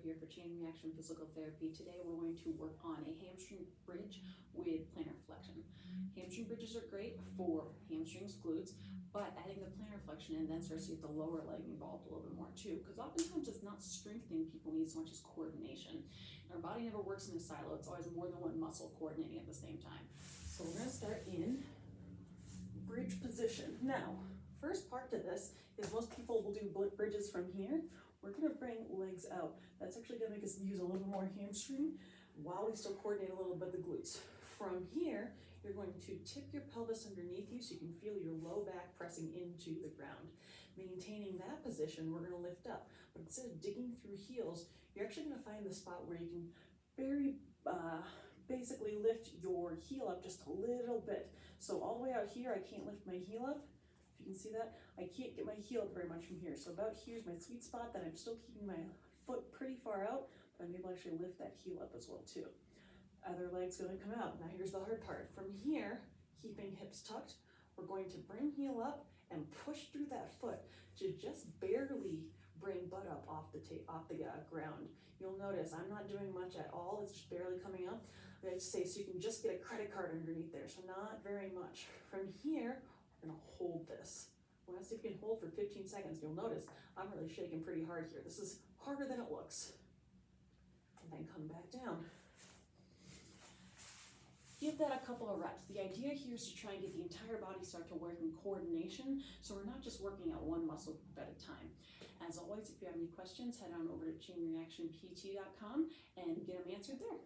Here for Chain Reaction Physical Therapy. Today we're going to work on a hamstring bridge with plantarflexion. Hamstring bridges are great for hamstrings, glutes, but adding the plantarflexion in then starts to get the lower leg involved a little bit more too, because oftentimes it's not strengthening people need so much as coordination. Our body never works in a silo. It's always more than one muscle coordinating at the same time. So we're going to start in bridge position. Now, first part to this is most people will do bridges from here. We're going to bring legs out. That's actually going to make us use a little more hamstring while we still coordinate a little bit the glutes. From here, you're going to tip your pelvis underneath you so you can feel your low back pressing into the ground. Maintaining that position, we're going to lift up. But instead of digging through heels, you're actually going to find the spot where you can basically lift your heel up just a little bit. So all the way out here, I can't lift my heel up. You can see that I can't get my heel up very much from here. So about here's my sweet spot that I'm still keeping my foot pretty far out, but I'm able to actually lift that heel up as well too. Other leg's going to come out. Now here's the hard part. From here, keeping hips tucked, we're going to bring heel up and push through that foot to just barely bring butt up off the ground. You'll notice I'm not doing much at all. It's just barely coming up. I like to say so you can just get a credit card underneath there. So not very much. From here, we're going to hold this. We're going to see if we can hold for 15 seconds. You'll notice I'm really shaking pretty hard here. This is harder than it looks. And then come back down. Give that a couple of reps. The idea here is to try and get the entire body start to work in coordination, so we're not just working at one muscle group at a time. As always, if you have any questions, head on over to chainreactionpt.com and get them answered there.